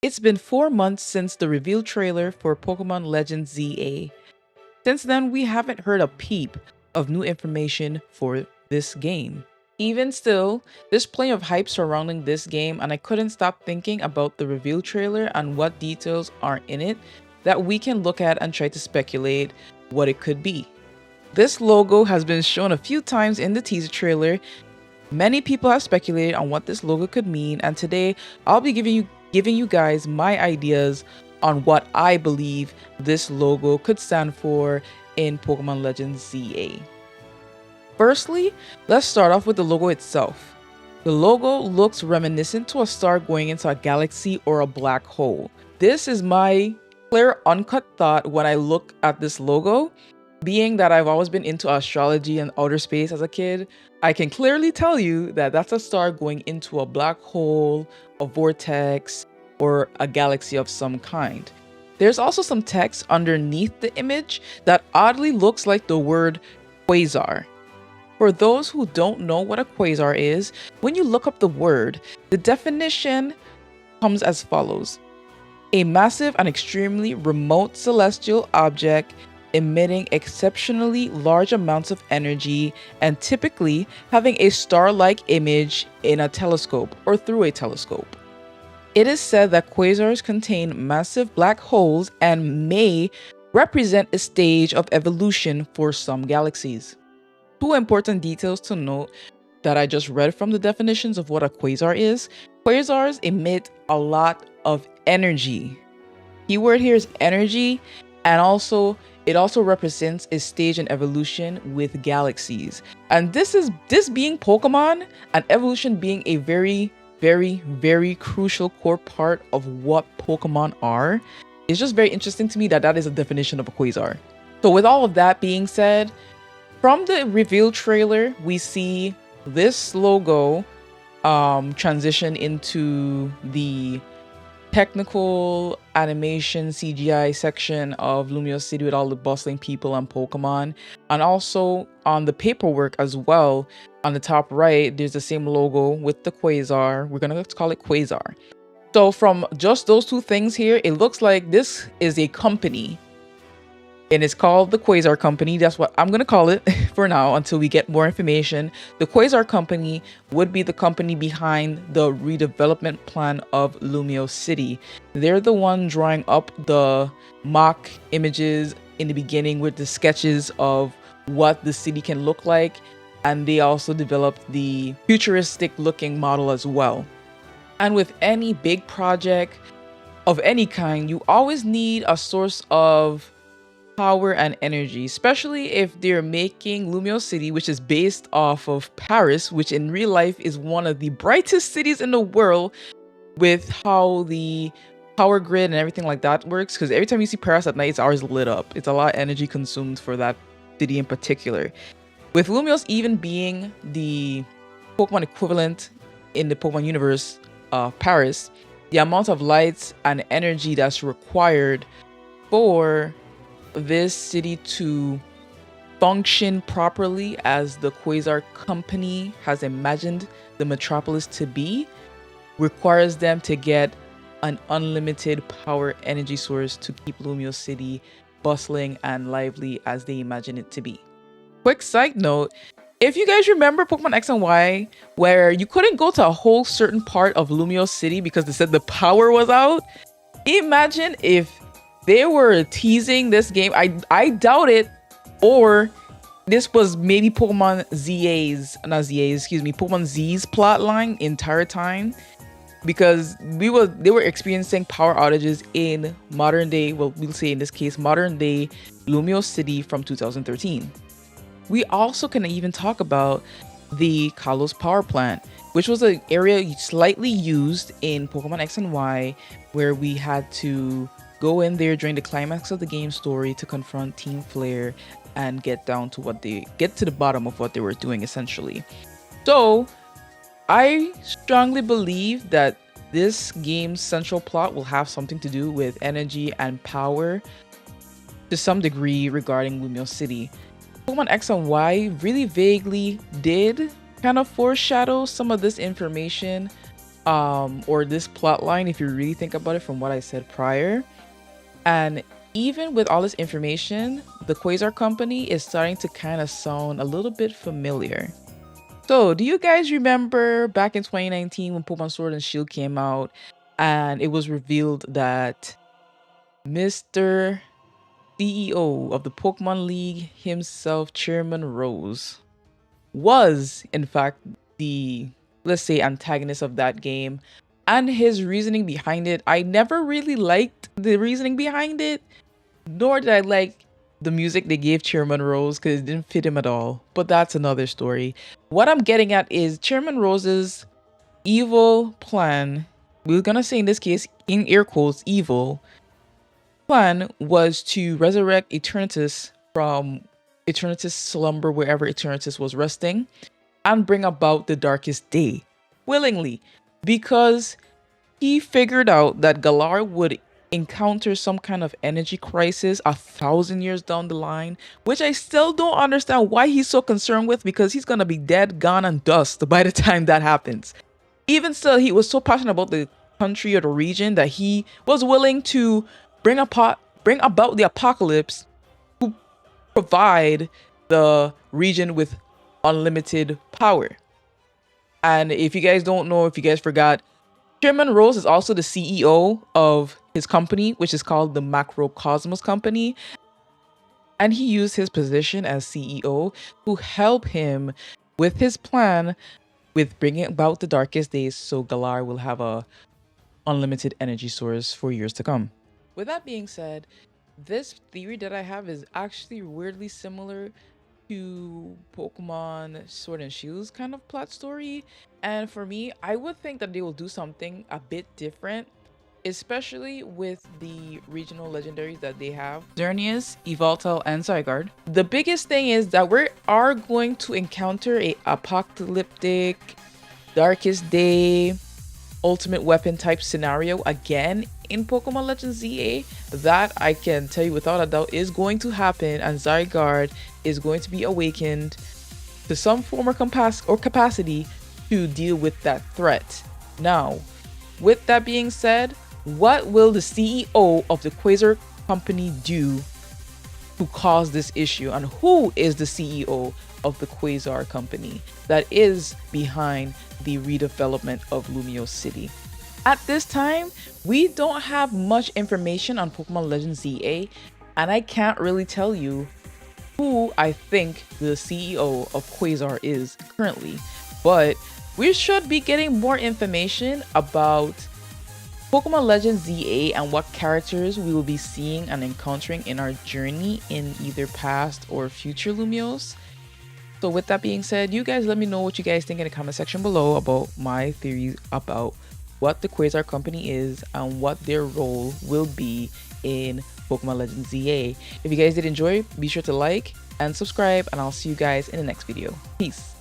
It's been 4 months since the reveal trailer for Pokemon Legends ZA. Since then, we haven't heard a peep of new information for this game. Even still, there's plenty of hype surrounding this game, and I couldn't stop thinking about the reveal trailer and what details are in it that we can look at and try to speculate what it could be. This logo has been shown a few times in the teaser trailer. Many people have speculated on what this logo could mean, and today I'll be giving you guys my ideas on what I believe this logo could stand for in Pokemon Legends ZA. Firstly, let's start off with the logo itself. The logo looks reminiscent to a star going into a galaxy or a black hole. This is my clear, uncut thought when I look at this logo. Being that I've always been into astrology and outer space as a kid, I can clearly tell you that that's a star going into a black hole, a vortex, or a galaxy of some kind. There's also some text underneath the image that oddly looks like the word Quasar. For those who don't know what a quasar is, when you look up the word, the definition comes as follows: a massive and extremely remote celestial object emitting exceptionally large amounts of energy and typically having a star-like image in a telescope or through a telescope. It is said that quasars contain massive black holes and may represent a stage of evolution for some galaxies. Two important details to note that I just read from the definitions of what a quasar is. Quasars emit a lot of energy. Keyword here is energy, and it also represents a stage in evolution with galaxies. And this being Pokemon and evolution being a very, very, very crucial core part of what Pokemon are. It's just very interesting to me that that is a definition of a quasar. So with all of that being said, from the reveal trailer, we see this logo transition into the technical animation CGI section of Lumiose City with all the bustling people and Pokemon. And also on the paperwork as well, on the top right, there's the same logo with the Quasar. We're gonna call it Quasar. So from just those two things here, it looks like this is a company. And it's called the Quasar Company. That's what I'm going to call it for now until we get more information. The Quasar Company would be the company behind the redevelopment plan of Lumiose City. They're the one drawing up the mock images in the beginning with the sketches of what the city can look like. And they also developed the futuristic looking model as well. And with any big project of any kind, you always need a source of power and energy, especially if they're making Lumiose City, which is based off of Paris, which in real life is one of the brightest cities in the world, with how the power grid and everything like that works. Because every time you see Paris at night, it's always lit up. It's a lot of energy consumed for that city in particular. With Lumiose even being the Pokemon equivalent in the Pokemon universe of Paris, the amount of lights and energy that's required for this city to function properly as the Quasar Company has imagined the metropolis to be requires them to get an unlimited power energy source to keep Lumiose City bustling and lively as they imagine it to be. Quick side note, if you guys remember Pokemon X and Y, where you couldn't go to a whole certain part of Lumiose City because they said the power was out, imagine if they were teasing this game. I doubt it, or this was maybe Pokemon Pokemon Z's plot line entire time, because they were experiencing power outages in modern day, well, we'll say in this case modern day Lumiose City from 2013. We also can even talk about the Kalos power plant, which was an area slightly used in Pokemon X and Y, where we had to go in there during the climax of the game story to confront Team Flare and get to the bottom of what they were doing essentially. So I strongly believe that this game's central plot will have something to do with energy and power to some degree regarding Lumiose City. Pokemon X and Y really vaguely did kind of foreshadow some of this information, or this plot line, if you really think about it from what I said prior. And even with all this information, the Quasar Company is starting to kind of sound a little bit familiar. So, do you guys remember back in 2019 when Pokemon Sword and Shield came out and it was revealed that Mr. CEO of the Pokemon League himself, Chairman Rose, was in fact the, let's say, antagonist of that game, and his reasoning behind it, I never really liked the reasoning behind it, nor did I like the music they gave Chairman Rose because it didn't fit him at all. But that's another story. What I'm getting at is Chairman Rose's evil plan, we're gonna say in this case, in air quotes, evil plan, was to resurrect Eternatus from Eternatus' slumber, wherever Eternatus was resting, and bring about the darkest day willingly, because he figured out that Galar would encounter some kind of energy crisis 1,000 years down the line, which I still don't understand why he's so concerned with, because he's gonna be dead, gone, and dust by the time that happens. Even still, he was so passionate about the country or the region that he was willing to bring about the apocalypse to provide the region with unlimited power. And if you guys don't know, if you guys forgot, Chairman Rose is also the CEO of his company, which is called the Macrocosmos Company. And he used his position as CEO to help him with his plan with bringing about the darkest days, so Galar will have a unlimited energy source for years to come. With that being said, this theory that I have is actually weirdly similar to Pokemon Sword and Shield's kind of plot story. And for me, I would think that they will do something a bit different, especially with the regional legendaries that they have, Xerneas, Yveltal, and Zygarde. The biggest thing is that we are going to encounter a apocalyptic, darkest day, ultimate weapon type scenario again in Pokemon Legends ZA. That I can tell you without a doubt is going to happen, and Zygarde is going to be awakened to some form or capacity to deal with that threat. Now, with that being said, what will the CEO of the Quasar Company do to cause this issue, and who is the CEO of the Quasar Company that is behind the redevelopment of Lumiose City? At this time, we don't have much information on Pokemon Legends ZA, and I can't really tell you who I think the CEO of Quasar is currently, but we should be getting more information about Pokemon Legends ZA and what characters we will be seeing and encountering in our journey in either past or future Lumiose. So with that being said, you guys let me know what you guys think in the comment section below about my theories about what the Quasar Company is and what their role will be in Pokemon Legends ZA. If you guys did enjoy, be sure to like and subscribe, and I'll see you guys in the next video. Peace.